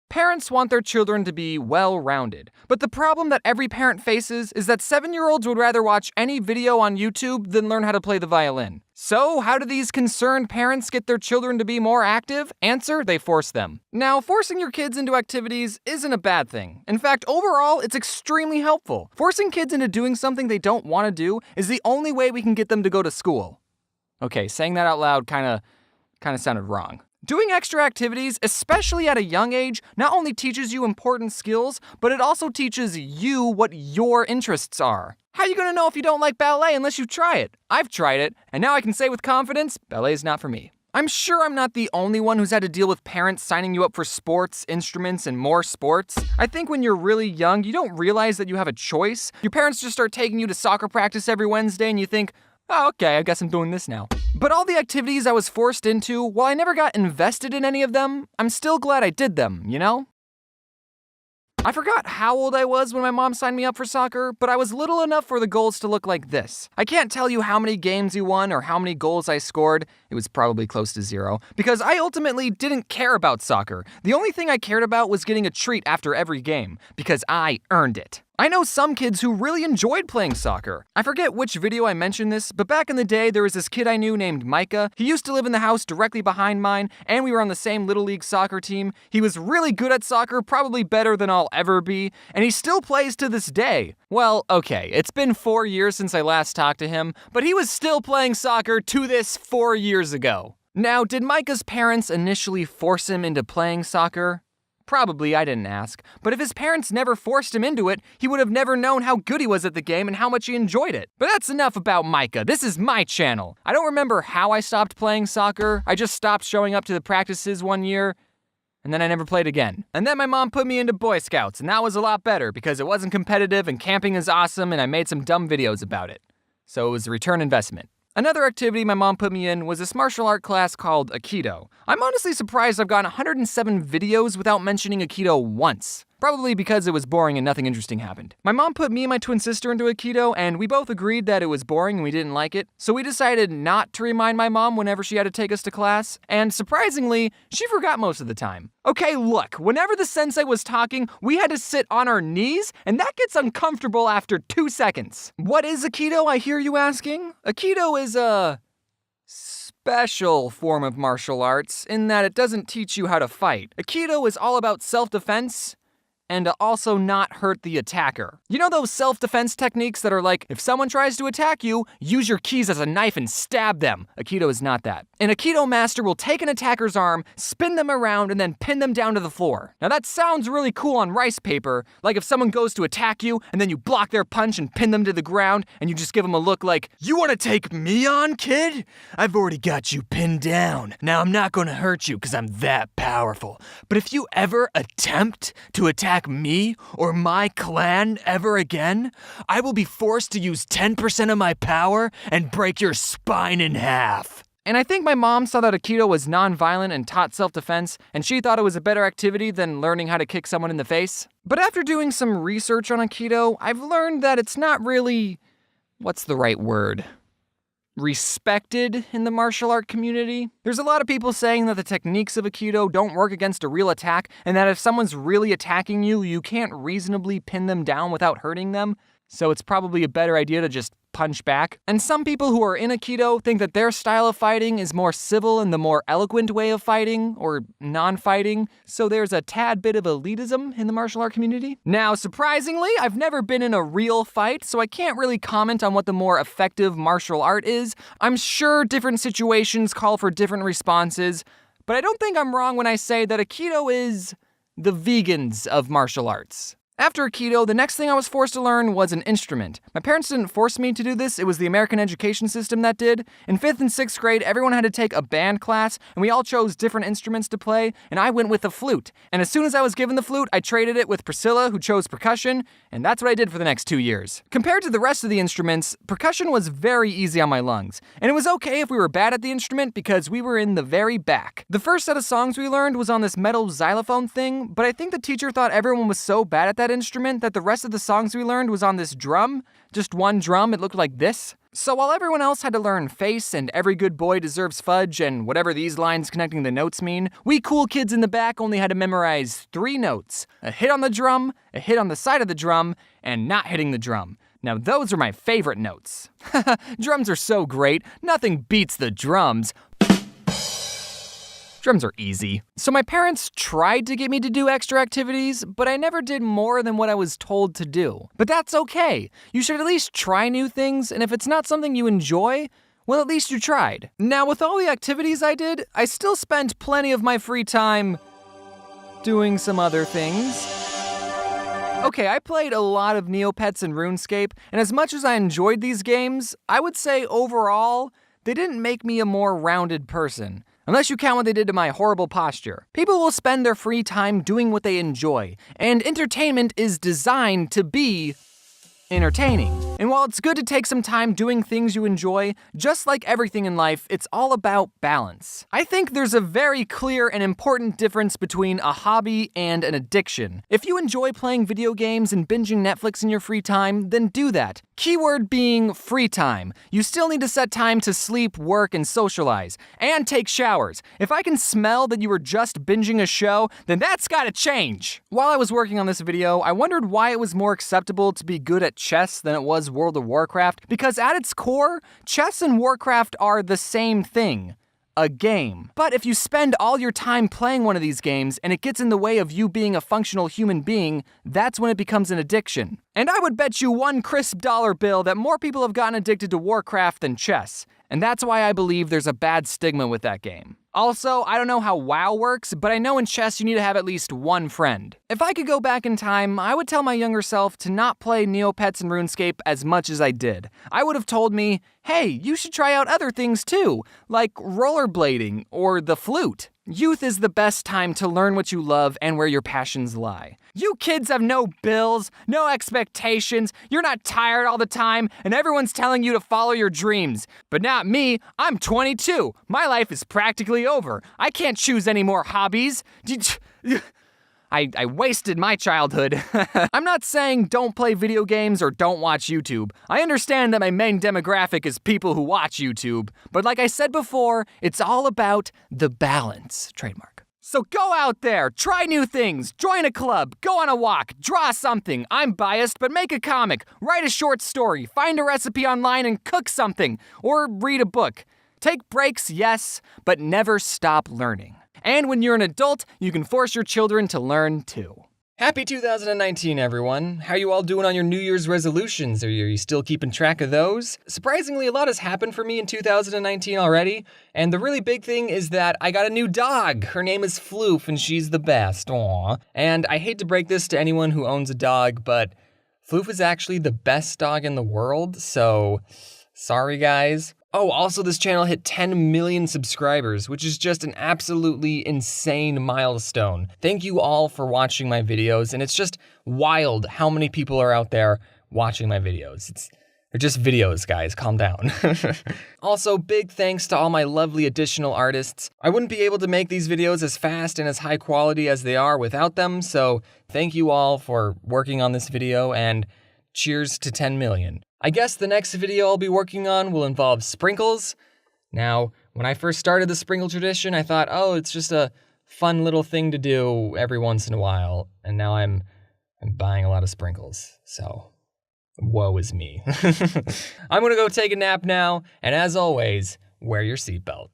Parents want their children to be well-rounded, but the problem that every parent faces is that 7-year-olds would rather watch any video on YouTube than learn how to play the violin. So, how do these concerned parents get their children to be more active? Answer, they force them. Now, forcing your kids into activities isn't a bad thing. In fact, overall, it's extremely helpful. Forcing kids into doing something they don't want to do is the only way we can get them to go to school. Okay, saying that out loud kinda sounded wrong. Doing extra activities, especially at a young age, not only teaches you important skills, but it also teaches you what your interests are. How are you gonna know if you don't like ballet unless you try it? I've tried it, and now I can say with confidence, ballet is not for me. I'm sure I'm not the only one who's had to deal with parents signing you up for sports, instruments, and more sports. I think when you're really young, you don't realize that you have a choice. Your parents just start taking you to soccer practice every Wednesday, and you think, oh, okay, I guess I'm doing this now. But all the activities I was forced into, while I never got invested in any of them, I'm still glad I did them, you know? I forgot how old I was when my mom signed me up for soccer, but I was little enough for the goals to look like this. I can't tell you how many games we won or how many goals I scored. It was probably close to 0, because I ultimately didn't care about soccer. The only thing I cared about was getting a treat after every game, because I earned it. I know some kids who really enjoyed playing soccer. I forget which video I mentioned this, but back in the day, there was this kid I knew named Micah. He used to live in the house directly behind mine, and we were on the same Little League soccer team. He was really good at soccer, probably better than I'll ever be, and he still plays to this day. Well, okay, it's been 4 years since I last talked to him, but he was still playing soccer to this 4 years ago. Now, did Micah's parents initially force him into playing soccer? Probably, I didn't ask. But if his parents never forced him into it, he would have never known how good he was at the game and how much he enjoyed it. But that's enough about Micah. This is my channel. I don't remember how I stopped playing soccer. I just stopped showing up to the practices one year, and then I never played again. And then my mom put me into Boy Scouts, and that was a lot better because it wasn't competitive and camping is awesome, and I made some dumb videos about it. So it was a return investment. Another activity my mom put me in was this martial art class called Aikido. I'm honestly surprised I've gotten 107 videos without mentioning Aikido once. Probably because it was boring and nothing interesting happened. My mom put me and my twin sister into Aikido, and we both agreed that it was boring and we didn't like it. So we decided not to remind my mom whenever she had to take us to class, and surprisingly, she forgot most of the time. Okay, look, whenever the sensei was talking, we had to sit on our knees, and that gets uncomfortable after 2 seconds. What is Aikido, I hear you asking? Aikido is a special form of martial arts in that it doesn't teach you how to fight. Aikido is all about self-defense and to also not hurt the attacker. You know those self-defense techniques that are like, if someone tries to attack you, use your keys as a knife and stab them. Aikido is not that. An Aikido master will take an attacker's arm, spin them around, and then pin them down to the floor. Now that sounds really cool on rice paper, like if someone goes to attack you, and then you block their punch and pin them to the ground, and you just give them a look like, you wanna take me on, kid? I've already got you pinned down. Now I'm not gonna hurt you, because I'm that powerful. But if you ever attempt to attack me or my clan ever again, I will be forced to use 10% of my power and break your spine in half. And I think my mom saw that Aikido was non-violent and taught self-defense, and she thought it was a better activity than learning how to kick someone in the face. But after doing some research on Aikido, I've learned that it's not really, what's the right word? Respected in the martial art community. There's a lot of people saying that the techniques of Aikido don't work against a real attack, and that if someone's really attacking you, you can't reasonably pin them down without hurting them, so it's probably a better idea to just punch back. And some people who are in Aikido think that their style of fighting is more civil and the more eloquent way of fighting, or non-fighting, so there's a tad bit of elitism in the martial art community. Now, surprisingly, I've never been in a real fight, so I can't really comment on what the more effective martial art is. I'm sure different situations call for different responses, but I don't think I'm wrong when I say that Aikido is the vegans of martial arts. After Aikido, the next thing I was forced to learn was an instrument. My parents didn't force me to do this, it was the American education system that did. In 5th and 6th grade, everyone had to take a band class, and we all chose different instruments to play, and I went with the flute. And as soon as I was given the flute, I traded it with Priscilla, who chose percussion, and that's what I did for the next 2 years. Compared to the rest of the instruments, percussion was very easy on my lungs. And it was okay if we were bad at the instrument because we were in the very back. The first set of songs we learned was on this metal xylophone thing, but I think the teacher thought everyone was so bad at that instrument that the rest of the songs we learned was on this drum. Just one drum, it looked like this. So while everyone else had to learn face and every good boy deserves fudge and whatever these lines connecting the notes mean, we cool kids in the back only had to memorize 3 notes: a hit on the drum, a hit on the side of the drum, and not hitting the drum. Now those are my favorite notes. Drums are so great, nothing beats the drums. Drums are easy. So my parents tried to get me to do extra activities, but I never did more than what I was told to do. But that's okay. You should at least try new things, and if it's not something you enjoy, well, at least you tried. Now, with all the activities I did, I still spent plenty of my free time doing some other things. Okay, I played a lot of Neopets and RuneScape, and as much as I enjoyed these games, I would say overall, they didn't make me a more rounded person. Unless you count what they did to my horrible posture. People will spend their free time doing what they enjoy, and entertainment is designed to be entertaining. And while it's good to take some time doing things you enjoy, just like everything in life, it's all about balance. I think there's a very clear and important difference between a hobby and an addiction. If you enjoy playing video games and binging Netflix in your free time, then do that. Keyword being free time. You still need to set time to sleep, work, and socialize, and take showers. If I can smell that you were just binging a show, then that's gotta change. While I was working on this video, I wondered why it was more acceptable to be good at chess than it was World of Warcraft, because at its core, chess and Warcraft are the same thing. A game. But if you spend all your time playing one of these games and it gets in the way of you being a functional human being, that's when it becomes an addiction. And I would bet you one crisp dollar bill that more people have gotten addicted to Warcraft than chess. And that's why I believe there's a bad stigma with that game. Also, I don't know how WoW works, but I know in chess you need to have at least one friend. If I could go back in time, I would tell my younger self to not play Neopets and RuneScape as much as I did. I would have told me, hey, you should try out other things too, like rollerblading or the flute. Youth is the best time to learn what you love and where your passions lie. You kids have no bills, no expectations, you're not tired all the time, and everyone's telling you to follow your dreams. But not me, I'm 22. My life is practically over. I can't choose any more hobbies. I wasted my childhood. I'm not saying don't play video games or don't watch YouTube. I understand that my main demographic is people who watch YouTube. But like I said before, it's all about the balance. Trademark. So go out there, try new things, join a club, go on a walk, draw something. I'm biased, but make a comic, write a short story, find a recipe online and cook something, or read a book. Take breaks, yes, but never stop learning. And when you're an adult, you can force your children to learn too. Happy 2019, everyone. How are you all doing on your New Year's resolutions? Are you still keeping track of those? Surprisingly, a lot has happened for me in 2019 already, and the really big thing is that I got a new dog. Her name is Floof, and she's the best. Aww. And I hate to break this to anyone who owns a dog, but Floof is actually the best dog in the world, so sorry guys. Oh, also this channel hit 10 million subscribers, which is just an absolutely insane milestone. Thank you all for watching my videos, and it's just wild how many people are out there watching my videos. They're just videos, guys, calm down. Also, big thanks to all my lovely additional artists. I wouldn't be able to make these videos as fast and as high quality as they are without them, so thank you all for working on this video, and cheers to 10 million. I guess the next video I'll be working on will involve sprinkles. Now, when I first started the sprinkle tradition, I thought, oh, it's just a fun little thing to do every once in a while, and now I'm buying a lot of sprinkles, so woe is me. I'm gonna go take a nap now, and as always, wear your seatbelt.